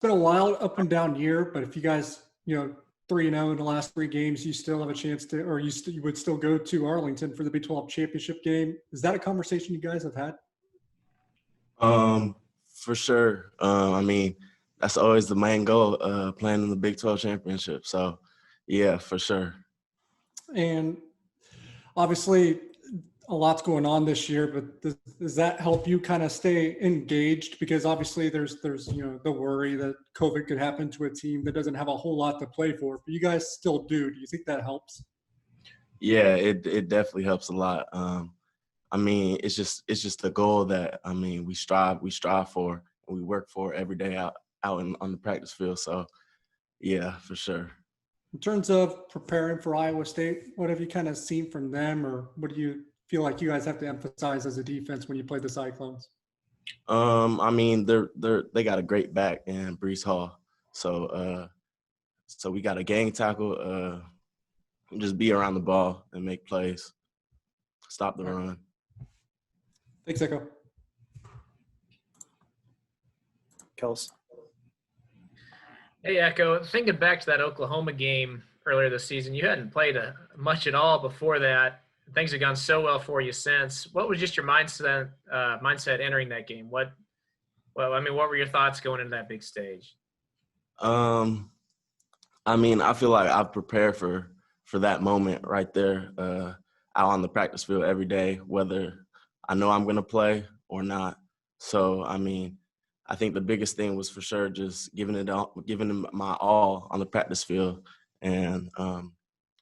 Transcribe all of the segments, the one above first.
been a wild up and down year, but if you guys, 3-0 in the last 3 games, you still have a chance to, or you would still go to Arlington for the Big 12 championship game. Is that a conversation you guys have had? For sure. I mean, that's always the main goal, playing in the Big 12 championship. So, yeah, for sure. And obviously, a lot's going on this year, but does that help you kind of stay engaged? Because obviously there's the worry that COVID could happen to a team that doesn't have a whole lot to play for, but you guys still do. Do you think that helps? Yeah, it definitely helps a lot. I mean, it's just the goal that, I mean, we strive for, and we work for every day out on the practice field. So, yeah, for sure. In terms of preparing for Iowa State, what have you kind of seen from them, or what do you feel like you guys have to emphasize as a defense when you play the Cyclones? I mean, they got a great back in Brees Hall. So we got a gang tackle, just be around the ball and make plays, stop the run. Thanks, Ekow. Kels. Hey, Ekow, thinking back to that Oklahoma game earlier this season, you hadn't played much at all before that. Things have gone so well for you since. What was just your mindset entering that game? What were your thoughts going into that big stage? I mean, I feel like I've prepared for that moment right there, out on the practice field every day, whether I know I'm going to play or not. So, I mean, I think the biggest thing was for sure just giving it my all on the practice field, and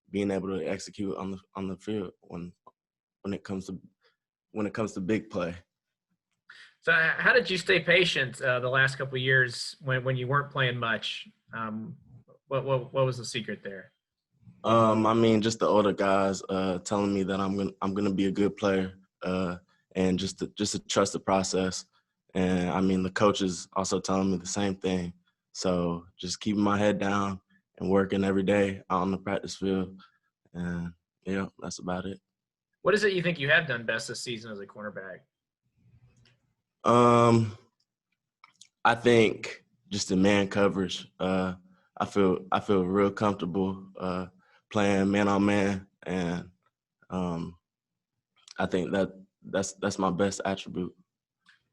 being able to execute on the field when it comes to big play. So, how did you stay patient the last couple of years when you weren't playing much? What was the secret there? I mean, just the older guys telling me that I'm gonna be a good player, and just to trust the process. And I mean, the coaches also telling me the same thing. So just keeping my head down and working every day out on the practice field, and yeah, that's about it. What is it you think you have done best this season as a cornerback? I think just the man coverage. I feel real comfortable playing man on man, and I think that's my best attribute.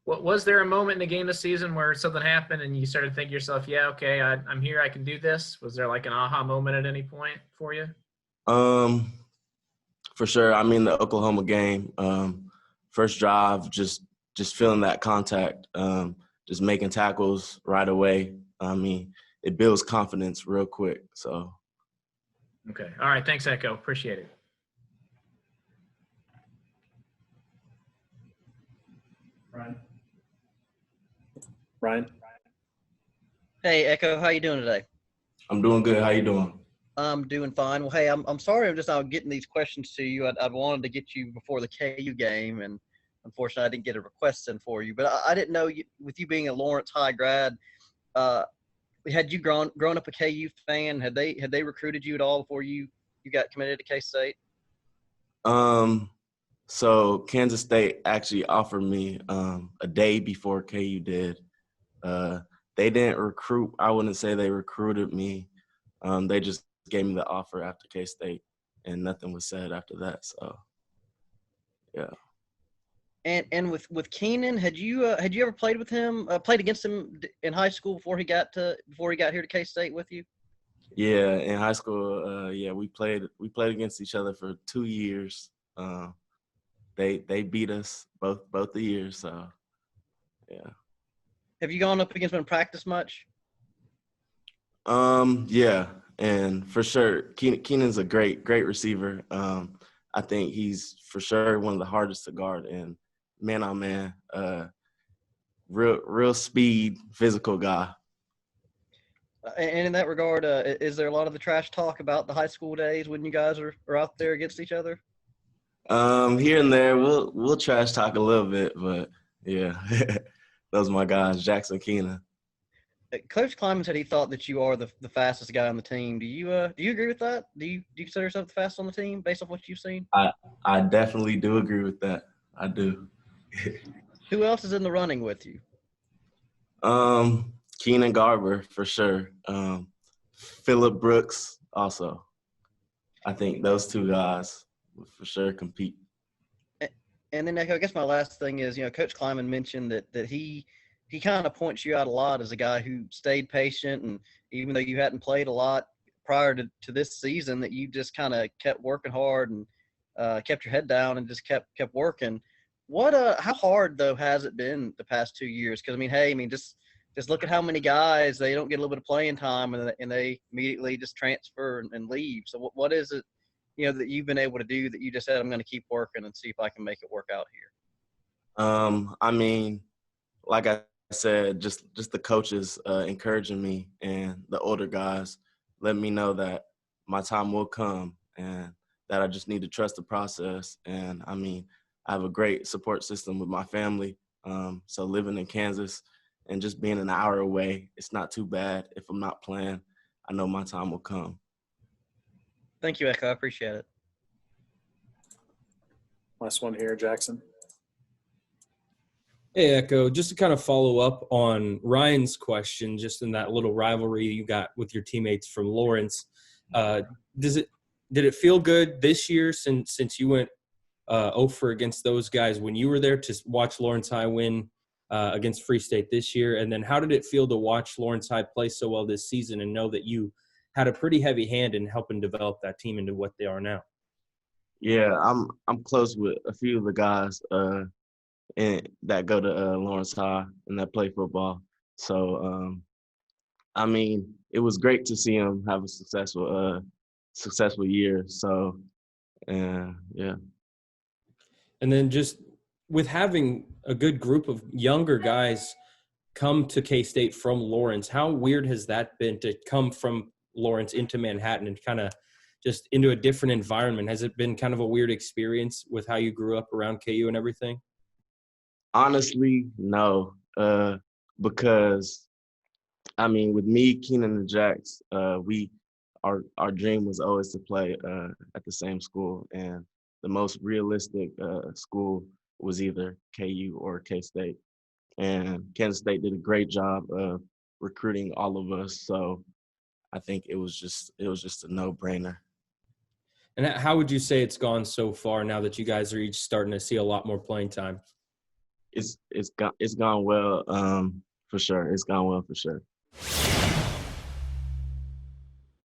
Was there a moment in the game this season where something happened and you started thinking to yourself, yeah, okay, I'm here, I can do this? Was there like an aha moment at any point for you? For sure. I mean, the Oklahoma game, first drive, just feeling that contact, just making tackles right away. I mean, it builds confidence real quick. So. Okay. All right. Thanks, Ekow. Appreciate it. Ryan. Hey, Ekow, how you doing today? I'm doing good. How you doing? I'm doing fine. Well, hey, I'm sorry I'm getting these questions to you. I'd wanted to get you before the KU game, and unfortunately I didn't get a request in for you. But I didn't know, with you being a Lawrence High grad, had you grown up a KU fan? Had they recruited you at all before you got committed to K-State? So Kansas State actually offered me a day before KU did. They didn't recruit. I wouldn't say they recruited me. They just gave me the offer after K-State, and nothing was said after that. So, yeah. And with Keenan, had you ever played with him? Played against him in high school before he got here to K-State with you? Yeah, in high school, yeah, we played against each other for 2 years. They beat us both the years. So, yeah. Have you gone up against him in practice much? Yeah, and for sure, Keenan's a great receiver. I think he's for sure one of the hardest to guard, and man on man, real speed, physical guy. And in that regard, is there a lot of the trash talk about the high school days when you guys are out there against each other? Here and there, we'll trash talk a little bit, but yeah, those are my guys, Jackson, Keenan. Coach Kleiman said he thought that you are the fastest guy on the team. Do you agree with that? Do you consider yourself the fastest on the team based on what you've seen? I definitely do agree with that. I do. Who else is in the running with you? Keenan Garber for sure. Phillip Brooks also. I think those two guys would for sure compete. And then I guess my last thing is, Coach Kleiman mentioned that he kind of points you out a lot as a guy who stayed patient, and even though you hadn't played a lot prior to this season, that you just kind of kept working hard and kept your head down and just kept working. How hard though has it been the past 2 years? Because just look at how many guys they don't get a little bit of playing time and they immediately just transfer and leave. So what is it, that you've been able to do that you just said, I'm going to keep working and see if I can make it work out here? Like I said, just the coaches encouraging me and the older guys let me know that my time will come and that I just need to trust the process. And I have a great support system with my family. So living in Kansas and just being an hour away, it's not too bad. If I'm not playing, I know my time will come. Thank you, Ekow. I appreciate it. Last one here, Jackson. Hey, Ekow, just to kind of follow up on Ryan's question, just in that little rivalry you got with your teammates from Lawrence, did it feel good this year since you went 0 against those guys when you were there to watch Lawrence High win against Free State this year? And then how did it feel to watch Lawrence High play so well this season and know that you had a pretty heavy hand in helping develop that team into what they are now? Yeah, I'm close with a few of the guys that go to Lawrence High and that play football. So, it was great to see them have a successful year. So, yeah. And then just with having a good group of younger guys come to K-State from Lawrence, how weird has that been to come from Lawrence into Manhattan and kind of just into a different environment? Has it been kind of a weird experience with how you grew up around KU and everything? Honestly, no, because with me, Keenan, and Jax, our dream was always to play at the same school, and the most realistic school was either KU or K-State. And Kansas State did a great job of recruiting all of us, so I think it was just a no-brainer. And how would you say it's gone so far now that you guys are each starting to see a lot more playing time? It's gone well, for sure. It's gone well for sure.